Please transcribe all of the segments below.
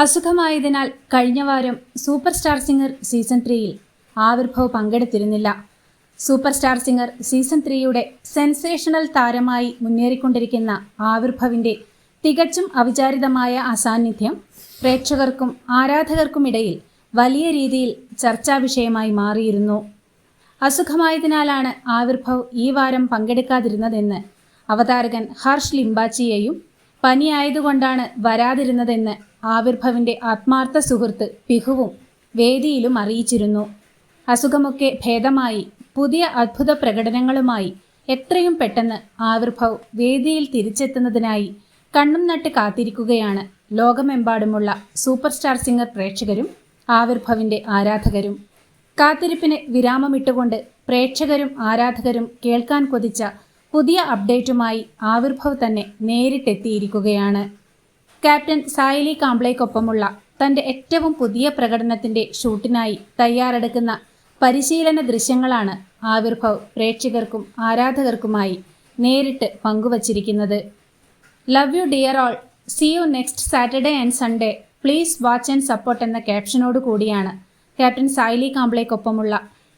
അസുഖമായതിനാൽ കഴിഞ്ഞ വാരം superstar singer season 3-യിൽ ആവിർഭവ് പങ്കെടുത്തിരുന്നില്ല. സൂപ്പർ സ്റ്റാർ സിംഗർ സീസൺ 3-യുടെ സെൻസേഷണൽ താരമായി മുന്നേറിക്കൊണ്ടിരിക്കുന്ന ആവിർഭവിന്റെ തികച്ചും അവിചാരിതമായ അസാന്നിധ്യം പ്രേക്ഷകർക്കും ആരാധകർക്കുമിടയിൽ വലിയ രീതിയിൽ ചർച്ചാ വിഷയമായി മാറിയിരുന്നു. അസുഖമായതിനാലാണ് ആവിർഭവ് ഈ വാരം പങ്കെടുക്കാതിരുന്നതെന്ന് അവതാരകൻ ഹർഷ് ലിംബാച്ചിയെയും പനിയായതുകൊണ്ടാണ് വരാതിരുന്നതെന്ന് ആവിർഭവിന്റെ ആത്മാർത്ഥ സുഹൃത്ത് പിഹുവും വേദിയിലും അറിയിച്ചിരുന്നു. അസുഖമൊക്കെ ഭേദമായി പുതിയ അദ്ഭുത പ്രകടനങ്ങളുമായി എത്രയും പെട്ടെന്ന് ആവിർഭവ് വേദിയിൽ തിരിച്ചെത്തുന്നതിനായി കണ്ണും നട്ട് കാത്തിരിക്കുകയാണ് ലോകമെമ്പാടുമുള്ള സൂപ്പർ സ്റ്റാർ സിംഗർ പ്രേക്ഷകരും ആവിർഭവിന്റെ ആരാധകരും. കാത്തിരിപ്പിന് വിരാമമിട്ടുകൊണ്ട് പ്രേക്ഷകരും ആരാധകരും കേൾക്കാൻ കൊതിച്ച പുതിയ അപ്ഡേറ്റുമായി ആവിർഭവ് തന്നെ നേരിട്ടെത്തിയിരിക്കുകയാണ്. ക്യാപ്റ്റൻ സായ്ലി കാംബ്ലെയ്ക്കൊപ്പമുള്ള തന്റെ ഏറ്റവും പുതിയ പ്രകടനത്തിന്റെ ഷൂട്ടിനായി തയ്യാറെടുക്കുന്ന പരിശീലന ദൃശ്യങ്ങളാണ് ആവിർഭവ് പ്രേക്ഷകർക്കും ആരാധകർക്കുമായി നേരിട്ട് പങ്കുവച്ചിരിക്കുന്നത്. Love you dear all, see you next Saturday and Sunday, please watch and support എന്ന ക്യാപ്ഷനോട് കൂടിയാണ് ക്യാപ്റ്റൻ സായ്ലി കാംബ്ലെയ്ക്കൊപ്പമുള്ള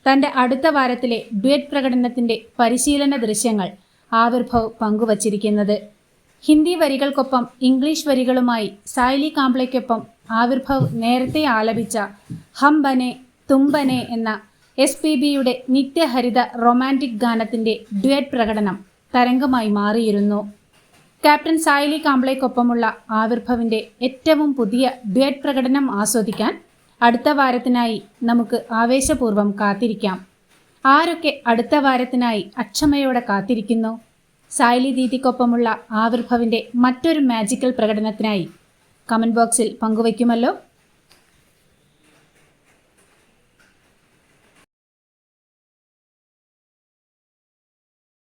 തന്റെ അടുത്ത വാരത്തിലെ ഡ്യുവറ്റ് പ്രകടനത്തിന്റെ പരിശീലന ദൃശ്യങ്ങൾ ആവിർഭവ് പങ്കുവച്ചിരിക്കുന്നത്. ഹിന്ദി വരികൾക്കൊപ്പം ഇംഗ്ലീഷ് വരികളുമായി സായ്ലി കാംബ്ലെയ്ക്കൊപ്പം ആവിർഭവ് നേരത്തെ ആലപിച്ച ഹം ബനെ തും ബനെ എന്ന SPBയുടെ നിത്യഹരിത റൊമാൻറ്റിക് ഗാനത്തിന്റെ ഡ്യുവറ്റ് പ്രകടനം തരംഗമായി മാറിയിരുന്നു. ക്യാപ്റ്റൻ സായ്ലി കാംബ്ലെയ്ക്കൊപ്പമുള്ള ആവിർഭവിന്റെ ഏറ്റവും പുതിയ ഡ്യുവറ്റ് പ്രകടനം ആസ്വദിക്കാൻ അടുത്ത വാരത്തിനായി നമുക്ക് ആവേശപൂർവ്വം കാത്തിരിക്കാം. ആരൊക്കെ അടുത്ത വാരത്തിനായി അക്ഷമയോടെ കാത്തിരിക്കുന്നു? സായ്ലി ദീദിക്കൊപ്പമുള്ള ആവിർഭവിന്റെ മറ്റൊരു മാജിക്കൽ പ്രകടനത്തിനായി കമന്റ് ബോക്സിൽ പങ്കുവയ്ക്കുമല്ലോ.